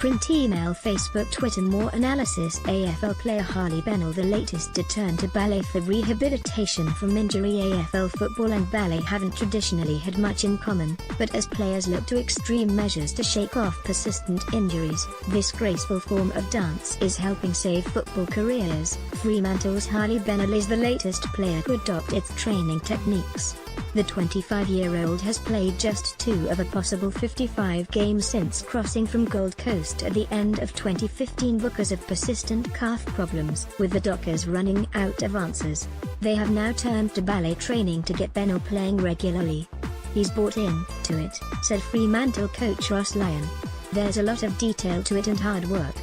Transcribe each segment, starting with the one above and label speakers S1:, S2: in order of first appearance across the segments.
S1: Print email Facebook Twitter more analysis AFL player Harley Bennell the latest to turn to ballet for rehabilitation from injury. AFL football and ballet haven't traditionally had much in common, but as players look to extreme measures to shake off persistent injuries, this graceful form of dance is helping save football careers. Fremantle's Harley Bennell is the latest player to adopt its training techniques. The 25-year-old has played just 2 of a possible 55 games since crossing from Gold Coast at the end of 2015 because of persistent calf problems. With the Dockers running out of answers, they have now turned to ballet training to get Bennell playing regularly. "He's bought in to it," said Fremantle coach Ross Lyon. "There's a lot of detail to it and hard work.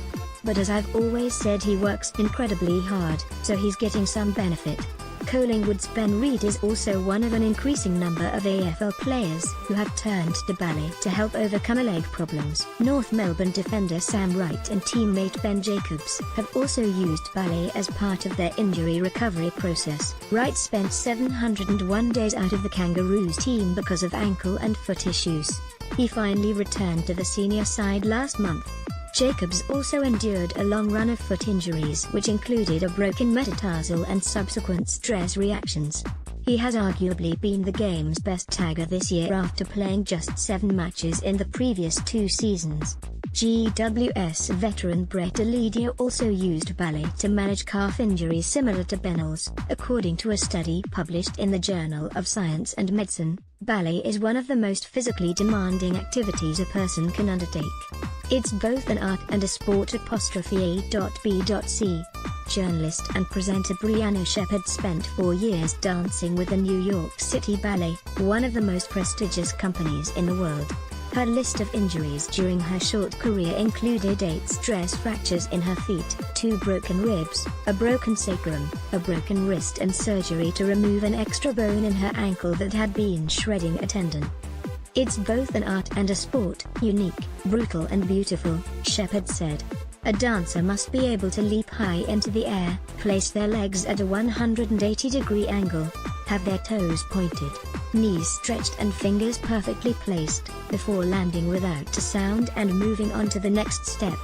S1: But as I've always said, he works incredibly hard, so he's getting some benefit." Collingwood's Ben Reid is also one of an increasing number of AFL players who have turned to ballet to help overcome leg problems. North Melbourne defender Sam Wright and teammate Ben Jacobs have also used ballet as part of their injury recovery process. Wright spent 701 days out of the Kangaroos team because of ankle and foot issues. He finally returned to the senior side last month. Jacobs also endured a long run of foot injuries which included a broken metatarsal and subsequent stress reactions. He has arguably been the game's best tagger this year after playing just 7 matches in the previous 2 seasons. GWS veteran Brett Deledio also used ballet to manage calf injuries similar to Bennell's. According to a study published in the Journal of Science and Medicine, ballet is one of the most physically demanding activities a person can undertake. It's both an art and a sport. A.B.C. Journalist and presenter Brianna Shepherd spent 4 years dancing with the New York City Ballet, one of the most prestigious companies in the world. Her list of injuries during her short career included 8 stress fractures in her feet, 2 broken ribs, a broken sacrum, a broken wrist and surgery to remove an extra bone in her ankle that had been shredding a tendon. "It's both an art and a sport, unique, brutal and beautiful," Shepherd said. "A dancer must be able to leap high into the air, place their legs at a 180-degree angle, have their toes pointed, knees stretched and fingers perfectly placed, before landing without a sound and moving on to the next step.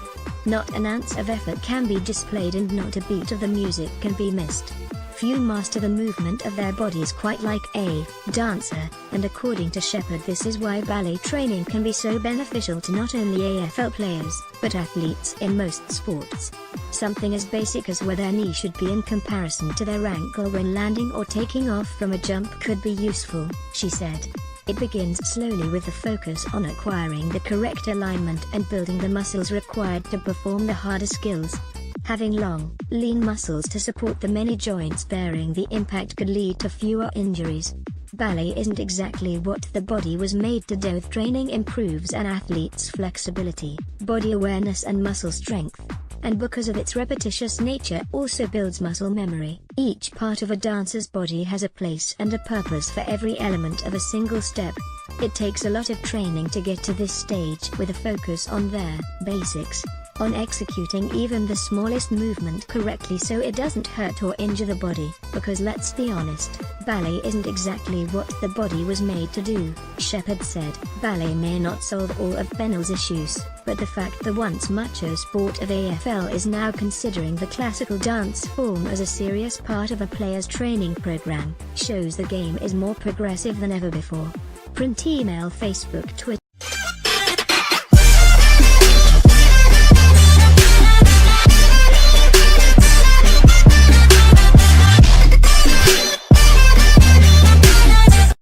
S1: Not an ounce of effort can be displayed and not a beat of the music can be missed. Few master the movement of their bodies quite like a dancer," and according to Shepherd, this is why ballet training can be so beneficial to not only AFL players, but athletes in most sports. "Something as basic as where their knee should be in comparison to their ankle when landing or taking off from a jump could be useful," she said. "It begins slowly with the focus on acquiring the correct alignment and building the muscles required to perform the harder skills. Having long, lean muscles to support the many joints bearing the impact could lead to fewer injuries. Ballet isn't exactly what the body was made to do. Training improves an athlete's flexibility, body awareness and muscle strength, and because of its repetitious nature also builds muscle memory. Each part of a dancer's body has a place and a purpose for every element of a single step. It takes a lot of training to get to this stage with a focus on their basics, on executing even the smallest movement correctly so it doesn't hurt or injure the body, because let's be honest, ballet isn't exactly what the body was made to do," Shepherd said. Ballet may not solve all of Bennell's issues, but the fact the once macho sport of AFL is now considering the classical dance form as a serious part of a player's training program, shows the game is more progressive than ever before. Print email Facebook Twitter